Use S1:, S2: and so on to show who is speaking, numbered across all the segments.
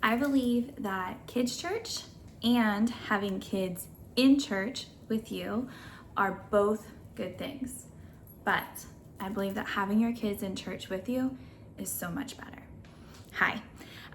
S1: I believe that kids' church and having kids in church with you are both good things. But I believe that having your kids in church with you is so much better. Hi,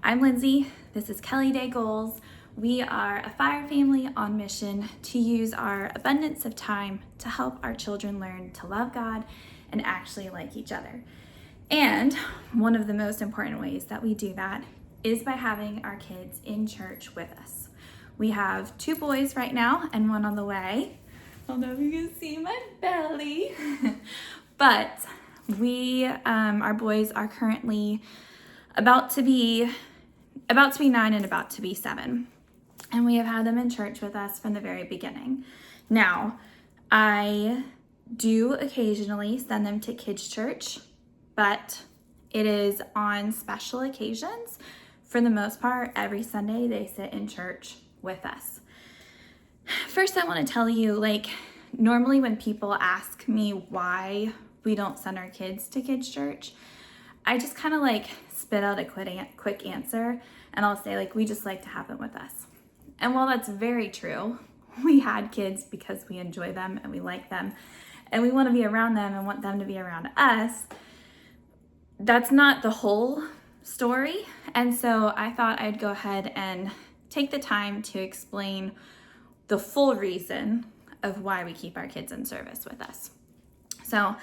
S1: I'm Lindsay. This is Kelly Day Goals. We are a fire family on mission to use our abundance of time to help our children learn to love God and actually like each other. And one of the most important ways that we do that is by having our kids in church with us. We have 2 boys right now and 1 on the way. I don't know if you can see my belly, but our boys are currently about to be 9 and about to be 7. And we have had them in church with us from the very beginning. Now, I do occasionally send them to kids' church, but it is on special occasions. For the most part, every Sunday they sit in church with us. First, I want to tell you, normally when people ask me why we don't send our kids to kids' church, I just kind of spit out a quick answer, and I'll say we just like to have them with us. And while that's very true, we had kids because we enjoy them and we like them and we want to be around them and want them to be around us. That's not the whole story. And so I thought I'd go ahead and take the time to explain the full reason of why we keep our kids in service with us. So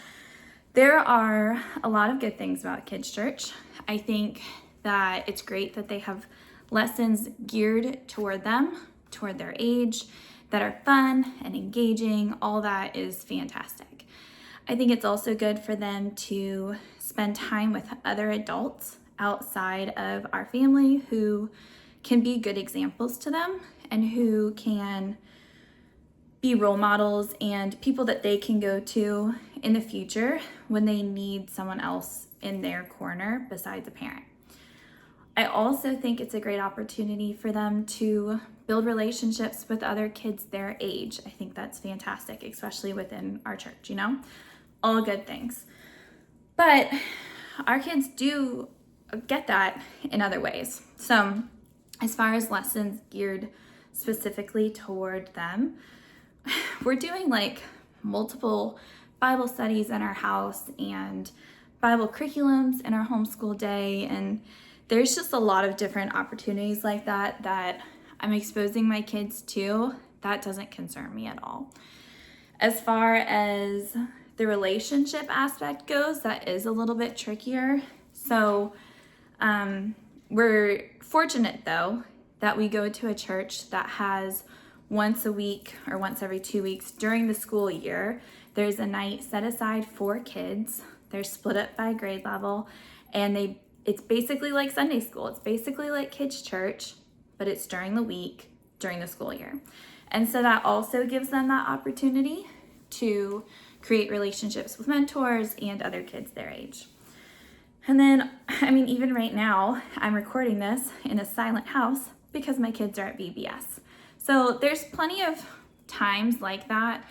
S1: there are a lot of good things about kids' church. I think that it's great that they have lessons geared toward them, toward their age, that are fun and engaging. All that is fantastic. I think it's also good for them to spend time with other adults outside of our family who can be good examples to them and who can be role models and people that they can go to in the future when they need someone else in their corner besides a parent. I also think it's a great opportunity for them to build relationships with other kids their age. I think that's fantastic, especially within our church, all good things. But our kids do get that in other ways. So as far as lessons geared specifically toward them, we're doing multiple Bible studies in our house and Bible curriculums in our homeschool day. And there's just a lot of different opportunities like that I'm exposing my kids to. That doesn't concern me at all. As far as the relationship aspect goes, that is a little bit trickier. So we're fortunate though that we go to a church that has once a week or once every 2 weeks during the school year, there's a night set aside for kids. They're split up by grade level, and it's basically like Sunday school. It's basically like kids' church, but it's during the week, during the school year. And so that also gives them that opportunity to create relationships with mentors and other kids their age. And then, even right now, I'm recording this in a silent house because my kids are at VBS. So there's plenty of times like that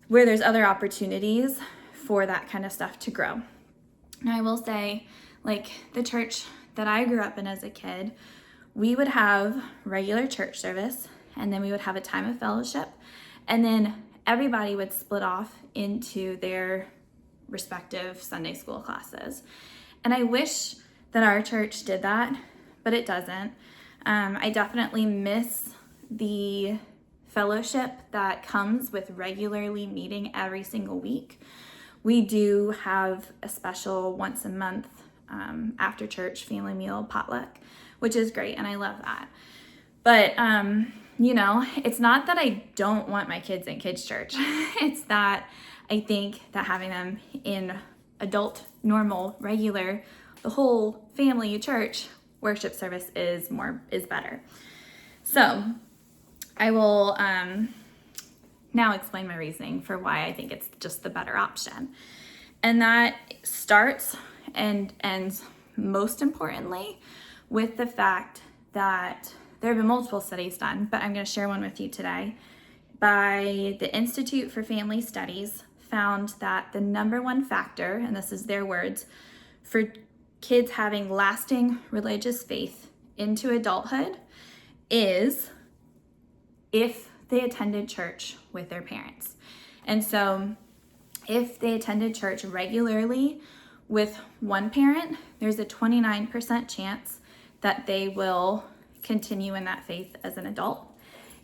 S1: where there's other opportunities for that kind of stuff to grow. And I will say, the church that I grew up in as a kid, we would have regular church service, and then we would have a time of fellowship, and then everybody would split off into their respective Sunday school classes. And I wish that our church did that, but it doesn't. I definitely miss the fellowship that comes with regularly meeting every single week. We do have a special once a month after church family meal potluck, which is great, and I love that. But it's not that I don't want my kids in kids' church. It's that I think that having them in adult, normal, regular, the whole family church worship service is better. So I will now explain my reasoning for why I think it's just the better option. And that starts and ends most importantly with the fact that there have been multiple studies done, but I'm going to share one with you today, by the Institute for Family Studies, found that the number one factor, and this is their words, for kids having lasting religious faith into adulthood is if they attended church with their parents. And so if they attended church regularly with one parent, there's a 29% chance that they will continue in that faith as an adult.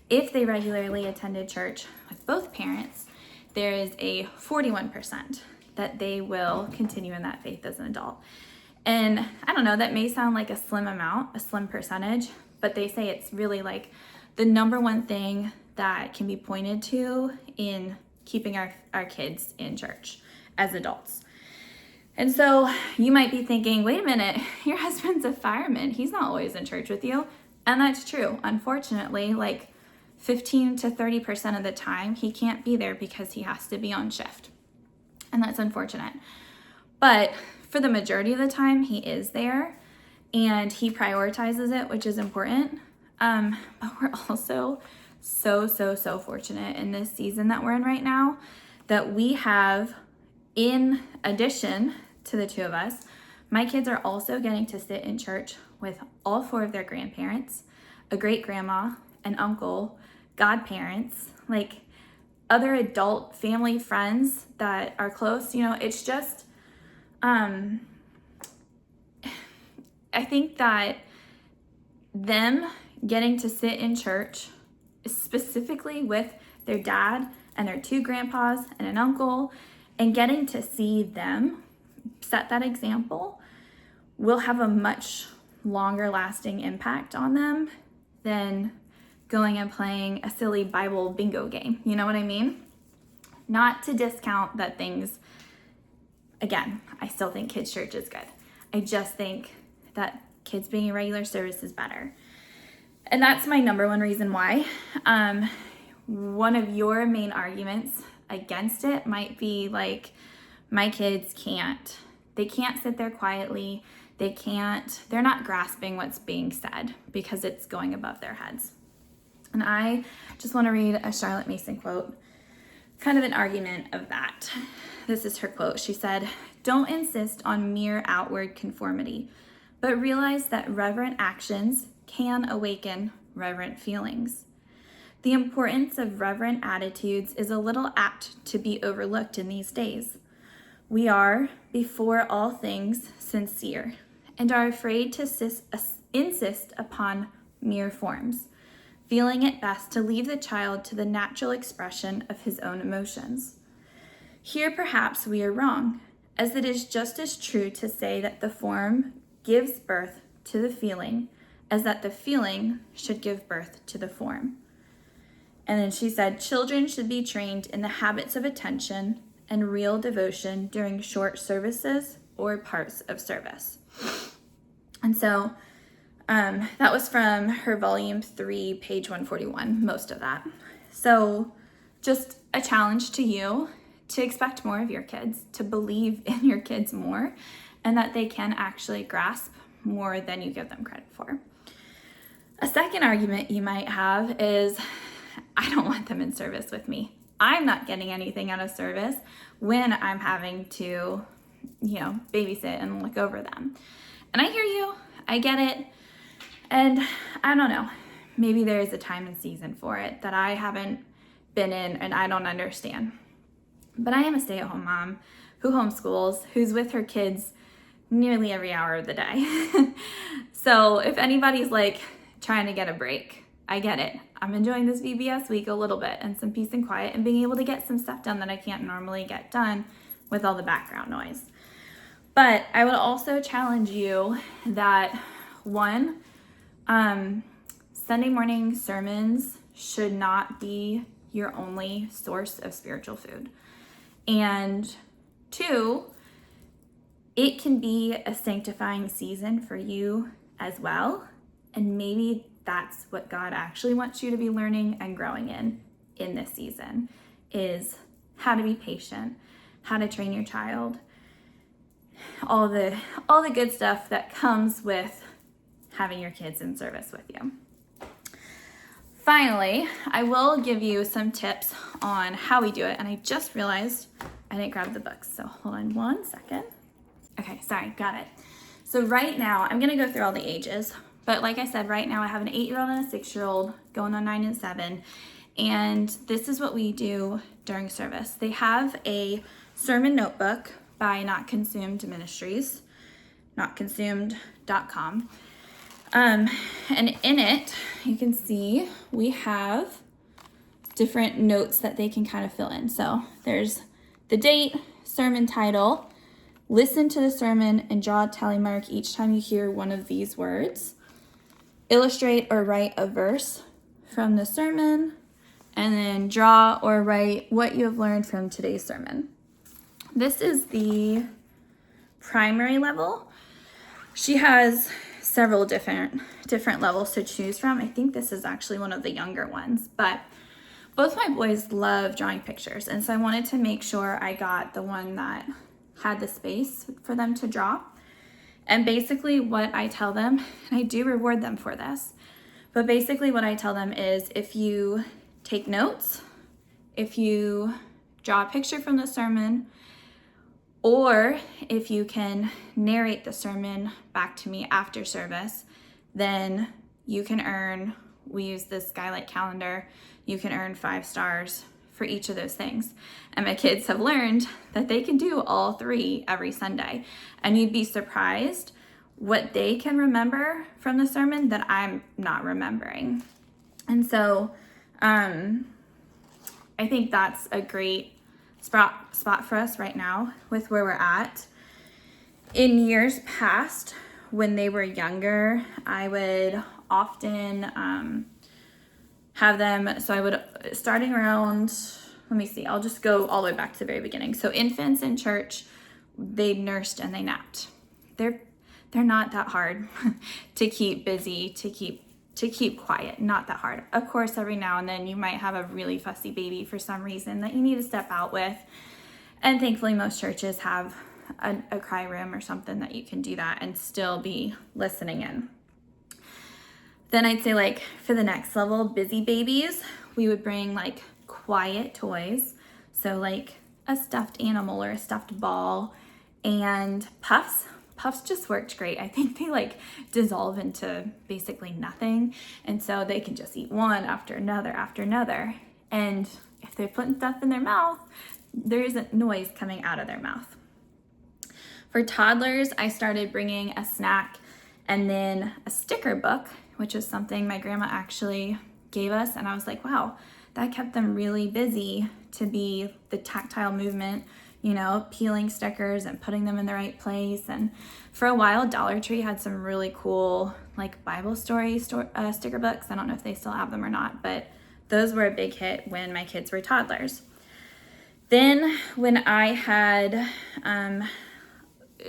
S1: If they regularly attended church with both parents, there is a 41% that they will continue in that faith as an adult. And I don't know, that may sound like a slim amount, a slim percentage, but they say it's really like the number one thing that can be pointed to in keeping our kids in church as adults. And so you might be thinking, wait a minute, your husband's a fireman. He's not always in church with you. And that's true. Unfortunately, like 15 to 30% of the time, he can't be there because he has to be on shift. And that's unfortunate. But for the majority of the time, he is there and he prioritizes it, which is important. But we're also so fortunate in this season that we're in right now that we have, in addition to the two of us, my kids are also getting to sit in church with all four of their grandparents, a great grandma, an uncle, godparents, like other adult family friends that are close. You know, it's just, I think that them getting to sit in church specifically with their dad and their two grandpas and an uncle and getting to see them set that example will have a much longer lasting impact on them than going and playing a silly Bible bingo game. You know what I mean? Not to discount that things, again, I still think kids' church is good. I just think that kids being in regular service is better. And that's my number one reason why. One of your main arguments against it might be like, my kids can't sit there quietly. They're not grasping what's being said because it's going above their heads. And I just want to read a Charlotte Mason quote, kind of an argument of that. This is her quote. She said, "Don't insist on mere outward conformity, but realize that reverent actions can awaken reverent feelings. The importance of reverent attitudes is a little apt to be overlooked in these days. We are, before all things, sincere, and are afraid to insist upon mere forms, feeling it best to leave the child to the natural expression of his own emotions. Here perhaps we are wrong, as it is just as true to say that the form gives birth to the feeling as that the feeling should give birth to the form." And then she said, "Children should be trained in the habits of attention and real devotion during short services or parts of service." And so that was from her volume 3, page 141, most of that. So just a challenge to you to expect more of your kids, to believe in your kids more, and that they can actually grasp more than you give them credit for. A second argument you might have is, I don't want them in service with me. I'm not getting anything out of service when I'm having to, babysit and look over them. And I hear you, I get it. And I don't know, maybe there is a time and season for it that I haven't been in and I don't understand. But I am a stay-at-home mom who homeschools, who's with her kids nearly every hour of the day. So if anybody's like trying to get a break, I get it. I'm enjoying this VBS week a little bit and some peace and quiet and being able to get some stuff done that I can't normally get done with all the background noise. But I would also challenge you that one, Sunday morning sermons should not be your only source of spiritual food. And two, it can be a sanctifying season for you as well. And maybe that's what God actually wants you to be learning and growing in this season, is how to be patient, how to train your child, all the good stuff that comes with having your kids in service with you. Finally, I will give you some tips on how we do it. And I just realized I didn't grab the books, so hold on one second. Okay, sorry, got it. So right now, I'm gonna go through all the ages, But like I said, right now I have an 8-year-old and a 6-year-old going on 9 and 7. And this is what we do during service. They have a sermon notebook by Not Consumed Ministries, notconsumed.com. And in it, you can see we have different notes that they can kind of fill in. So there's the date, sermon title, listen to the sermon and draw a tally mark each time you hear one of these words, illustrate or write a verse from the sermon, and then draw or write what you have learned from today's sermon. This is the primary level. She has several different levels to choose from. I think this is actually one of the younger ones, but both my boys love drawing pictures, and so I wanted to make sure I got the one that had the space for them to draw. And basically what I tell them, and I do reward them for this, but basically what I tell them is if you take notes, if you draw a picture from the sermon, or if you can narrate the sermon back to me after service, then you can earn, we use this Skylight calendar, you can earn 5 stars for each of those things. And my kids have learned that they can do all 3 every Sunday. And you'd be surprised what they can remember from the sermon that I'm not remembering. And so I think that's a great spot for us right now with where we're at. In years past, when they were younger, I would often have them, so I would, starting around, let me see, I'll just go all the way back to the very beginning. So infants in church, they nursed and they napped. They're not that hard to keep busy, to keep quiet, not that hard. Of course, every now and then you might have a really fussy baby for some reason that you need to step out with. And thankfully most churches have a cry room or something that you can do that and still be listening in. Then I'd say like for the next level, busy babies, we would bring like quiet toys. So like a stuffed animal or a stuffed ball, and puffs. Puffs just worked great. I think they like dissolve into basically nothing. And so they can just eat one after another. And if they're putting stuff in their mouth, there isn't noise coming out of their mouth. For toddlers, I started bringing a snack and then a sticker book, which is something my grandma actually gave us. And I was like, wow, that kept them really busy to be the tactile movement, you know, peeling stickers and putting them in the right place. And for a while, Dollar Tree had some really cool like Bible story sticker books. I don't know if they still have them or not, but those were a big hit when my kids were toddlers. Then when I had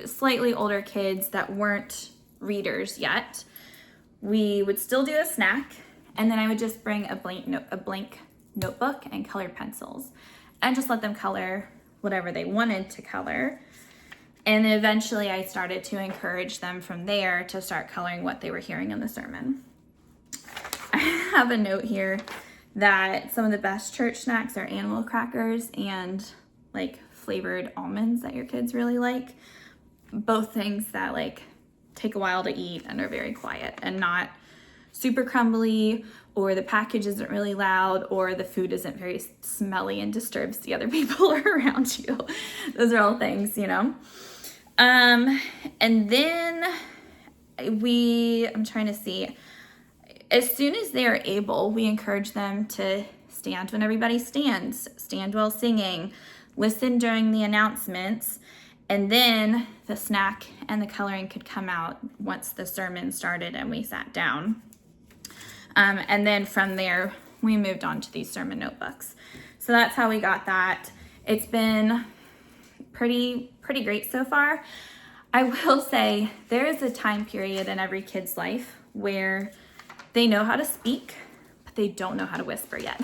S1: slightly older kids that weren't readers yet, we would still do a snack, and then I would just bring a blank notebook and colored pencils and just let them color whatever they wanted to color. And then eventually I started to encourage them from there to start coloring what they were hearing in the sermon. I have a note here that some of the best church snacks are animal crackers and like flavored almonds that your kids really like. Both things that like take a while to eat and are very quiet and not super crumbly, or the package isn't really loud, or the food isn't very smelly and disturbs the other people around you. Those are all things, you know. And then I'm trying to see, as soon as they are able, we encourage them to stand when everybody stands, stand while singing, listen during the announcements, and then the snack and the coloring could come out once the sermon started and we sat down. And then from there, we moved on to these sermon notebooks. So that's how we got that. It's been pretty great so far. I will say there is a time period in every kid's life where they know how to speak, but they don't know how to whisper yet.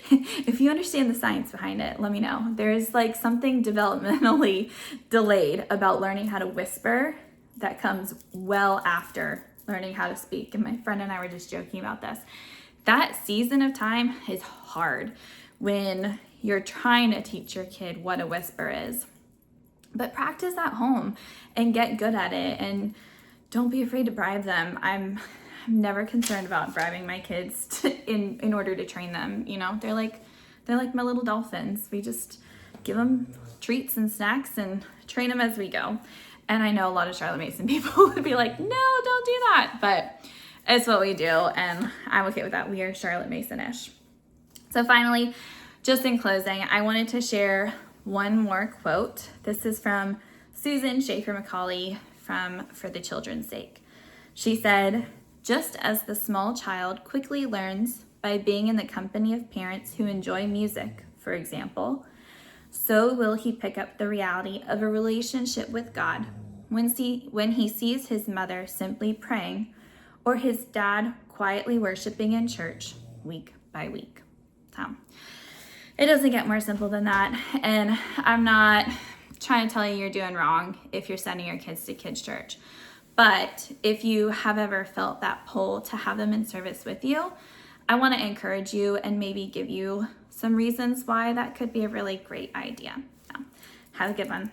S1: If you understand the science behind it, let me know. There's like something developmentally delayed about learning how to whisper that comes well after learning how to speak. And my friend and I were just joking about this. That season of time is hard when you're trying to teach your kid what a whisper is. But practice at home and get good at it. And don't be afraid to bribe them. I'm never concerned about bribing my kids in order to train them. You know, they're like my little dolphins. We just give them treats and snacks and train them as we go. And I know a lot of Charlotte Mason people would be like, no, don't do that. But it's what we do, and I'm okay with that. We are Charlotte Mason-ish. So finally, just in closing, I wanted to share one more quote. This is from Susan Schaefer Macaulay from For the Children's Sake. She said, "Just as the small child quickly learns by being in the company of parents who enjoy music, for example, so will he pick up the reality of a relationship with God when he sees his mother simply praying or his dad quietly worshiping in church week by week." So it doesn't get more simple than that. And I'm not trying to tell you you're doing wrong if you're sending your kids to kids' church. But if you have ever felt that pull to have them in service with you, I want to encourage you and maybe give you some reasons why that could be a really great idea. So have a good one.